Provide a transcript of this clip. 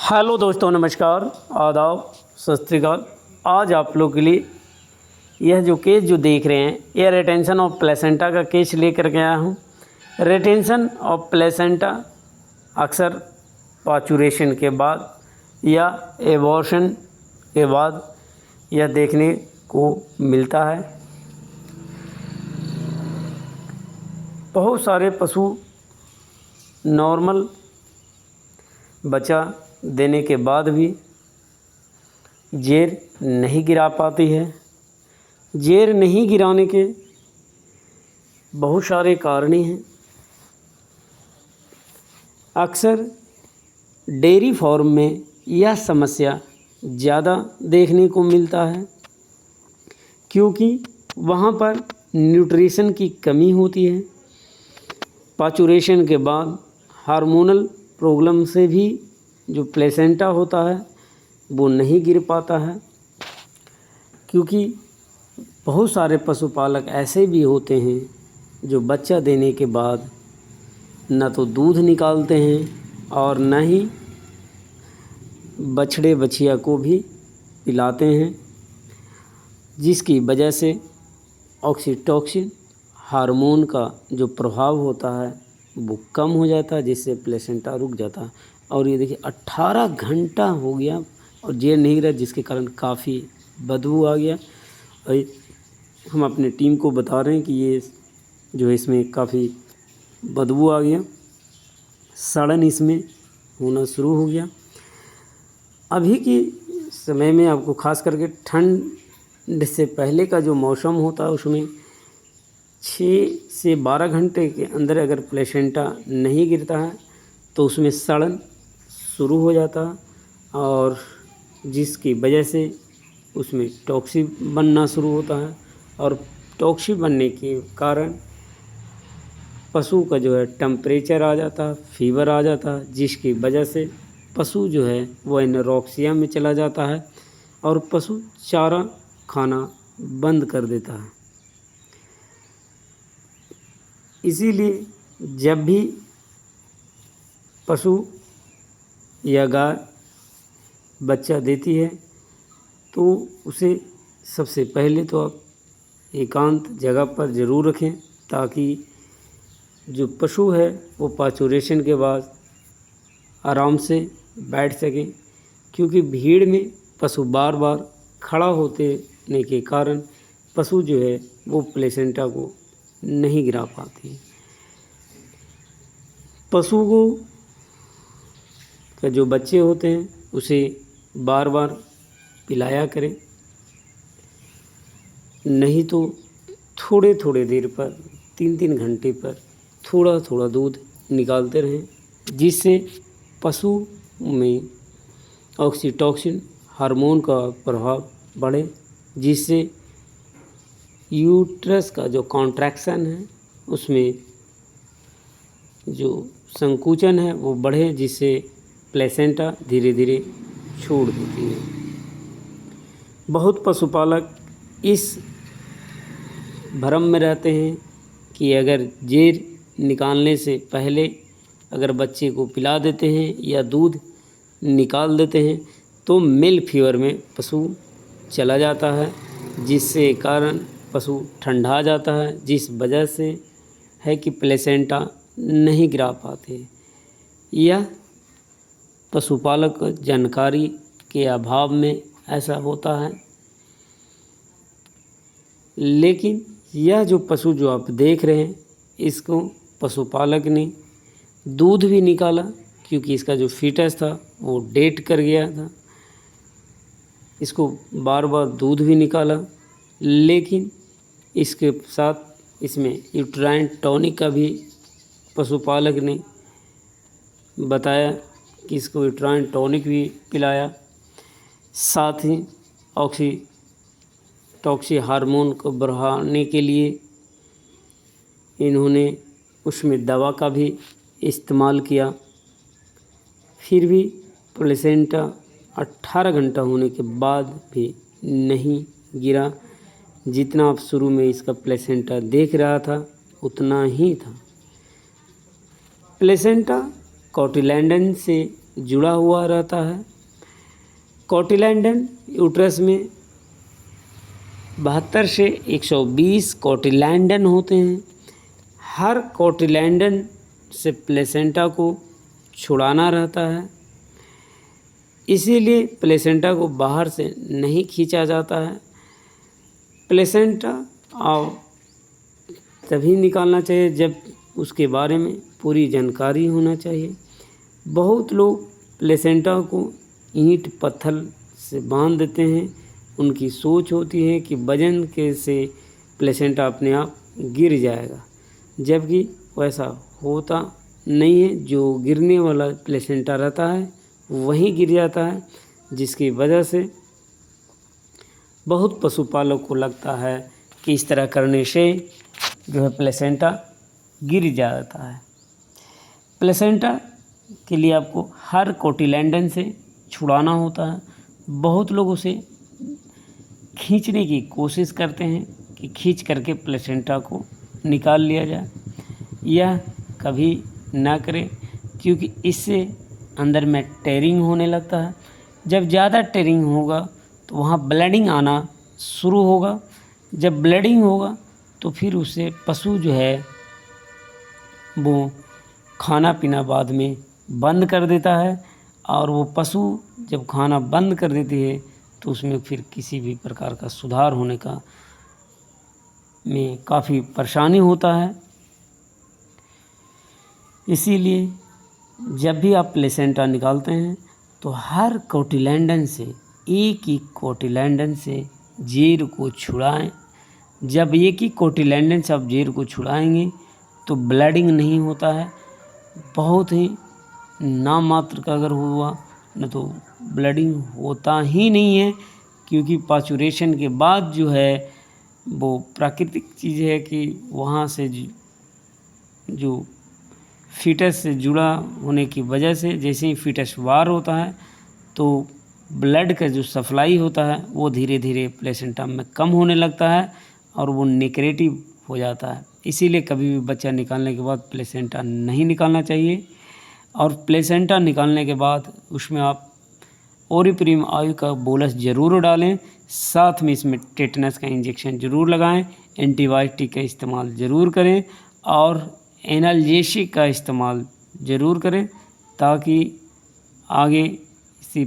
Hello दोस्तों, नमस्कार, आदाब, सत श्री अकाल। आज आप लोग के लिए यह जो केस जो देख रहे हैं, यह रिटेंशन ऑफ प्लेसेंटा का केस लेकर के आया हूँ। रिटेंशन ऑफ प्लेसेंटा अक्सर पाचुरेशन के बाद या एबॉर्शन के बाद यह देखने को मिलता है। बहुत सारे पशु नॉर्मल बच्चा देने के बाद भी जेर नहीं गिरा पाती है। जेर नहीं गिराने के बहुत सारे कारण हैं। अक्सर डेयरी फार्म में यह समस्या ज़्यादा देखने को मिलता है, क्योंकि वहाँ पर न्यूट्रिशन की कमी होती है। पाचुरेशन के बाद हार्मोनल प्रॉब्लम से भी जो प्लेसेंटा होता है वो नहीं गिर पाता है, क्योंकि बहुत सारे पशुपालक ऐसे भी होते हैं जो बच्चा देने के बाद न तो दूध निकालते हैं और न ही बछड़े बछिया को भी पिलाते हैं, जिसकी वजह से ऑक्सीटोसिन हार्मोन का जो प्रभाव होता है वो कम हो जाता है, जिससे प्लेसेंटा रुक जाता है। और ये देखिए 18 घंटा हो गया और जेर नहीं गिरा, जिसके कारण काफ़ी बदबू आ गया। और हम अपने टीम को बता रहे हैं कि ये जो है इसमें काफ़ी बदबू आ गया, सड़न इसमें होना शुरू हो गया। अभी के समय में आपको खास करके ठंड से पहले का जो मौसम होता है उसमें 6 से 12 घंटे के अंदर अगर प्लेसेंटा नहीं गिरता है तो उसमें सड़न शुरू हो जाता है, और जिसकी वजह से उसमें टॉक्सिक बनना शुरू होता है। और टॉक्सिक बनने के कारण पशु का जो है टेम्परेचर आ जाता है, फीवर आ जाता है, जिसकी वजह से पशु जो है वो एनोरेक्सिया में चला जाता है और पशु चारा खाना बंद कर देता है। इसीलिए जब भी पशु या गाय बच्चा देती है तो उसे सबसे पहले तो आप एकांत जगह पर ज़रूर रखें, ताकि जो पशु है वो पाचुरेशन के बाद आराम से बैठ सकें, क्योंकि भीड़ में पशु बार बार खड़ा होने के कारण पशु जो है वो प्लेसेंटा को नहीं गिरा पाती। पशु को का जो बच्चे होते हैं उसे बार बार पिलाया करें, नहीं तो थोड़े थोड़े देर पर 3-3 घंटे पर थोड़ा थोड़ा दूध निकालते रहें, जिससे पशु में ऑक्सीटोसिन हार्मोन का प्रभाव बढ़े, जिससे यूट्रस का जो कॉन्ट्रैक्शन है उसमें जो संकुचन है वो बढ़े, जिससे प्लेसेंटा धीरे धीरे छोड़ देती है। बहुत पशुपालक इस भ्रम में रहते हैं कि अगर जेर निकालने से पहले अगर बच्चे को पिला देते हैं या दूध निकाल देते हैं तो मिल्क फीवर में पशु चला जाता है, जिससे कारण पशु ठंडा जाता है, जिस वजह से है कि प्लेसेंटा नहीं गिरा पाते। यह पशुपालक जानकारी के अभाव में ऐसा होता है। लेकिन यह जो पशु जो आप देख रहे हैं, इसको पशुपालक ने दूध भी निकाला, क्योंकि इसका जो फीटस था वो डेड कर गया था। इसको बार बार दूध भी निकाला, लेकिन इसके साथ इसमें यूट्राइन टॉनिक का भी पशुपालक ने बताया कि इसको यूट्राइन टॉनिक भी पिलाया। साथ ही ऑक्सीटोसिन हार्मोन को बढ़ाने के लिए इन्होंने उसमें दवा का भी इस्तेमाल किया। फिर भी प्लेसेंटा 18 घंटा होने के बाद भी नहीं गिरा। जितना आप शुरू में इसका प्लेसेंटा देख रहा था उतना ही था। प्लेसेंटा कोटिलैंडन से जुड़ा हुआ रहता है। कोटिलेडन यूट्रस में 72 से 120 कोटिलेडन होते हैं। हर कोटिलेडन से प्लेसेंटा को छुड़ाना रहता है, इसीलिए प्लेसेंटा को बाहर से नहीं खींचा जाता है। प्लेसेंटा तभी निकालना चाहिए जब उसके बारे में पूरी जानकारी होना चाहिए। बहुत लोग प्लेसेंटा को ईंट पत्थर से बांध देते हैं। उनकी सोच होती है कि वजन के से प्लेसेंटा अपने आप गिर जाएगा, जबकि वैसा होता नहीं है। जो गिरने वाला प्लेसेंटा रहता है वहीं गिर जाता है, जिसकी वजह से बहुत पशुपालक को लगता है कि इस तरह करने से जो है प्लेसेंटा गिर जाता है। प्लेसेंटा के लिए आपको हर कोटिलेडन से छुड़ाना होता है। बहुत लोग उसे खींचने की कोशिश करते हैं कि खींच करके प्लेसेंटा को निकाल लिया जाए। यह कभी ना करें, क्योंकि इससे अंदर में टेयरिंग होने लगता है। जब ज़्यादा टेयरिंग होगा तो वहाँ ब्लीडिंग आना शुरू होगा। जब ब्लीडिंग होगा तो फिर उससे पशु जो है वो खाना पीना बाद में बंद कर देता है, और वो पशु जब खाना बंद कर देती है तो उसमें फिर किसी भी प्रकार का सुधार होने का में काफ़ी परेशानी होता है। इसीलिए जब भी आप प्लेसेंटा निकालते हैं तो हर कोटिलेडन से एक ही कोटिलेडन से जेर को छुड़ाएं। जब एक ही कोटिलेडन से आप जेर को छुड़ाएंगे तो ब्लीडिंग नहीं होता है। बहुत ही नाम मात्र का अगर हुआ न तो ब्लीडिंग होता ही नहीं है, क्योंकि पाचुरेशन के बाद जो है वो प्राकृतिक चीज़ है कि वहाँ से जो फीटस से जुड़ा होने की वजह से जैसे ही फीटस वार होता है तो ब्लड का जो सप्लाई होता है वो धीरे धीरे प्लेसेंटा में कम होने लगता है और वो नेक्रेटिव हो जाता है। इसीलिए कभी भी बच्चा निकालने के बाद प्लेसेंटा नहीं निकालना चाहिए। और प्लेसेंटा निकालने के बाद उसमें आप ओरिप्रीम आयु का बोलस ज़रूर डालें, साथ में इसमें टेटनस का इंजेक्शन ज़रूर लगाएं, एंटीबायोटिक का इस्तेमाल ज़रूर करें और एनाल्जेसिक का इस्तेमाल ज़रूर करें, ताकि आगे इसी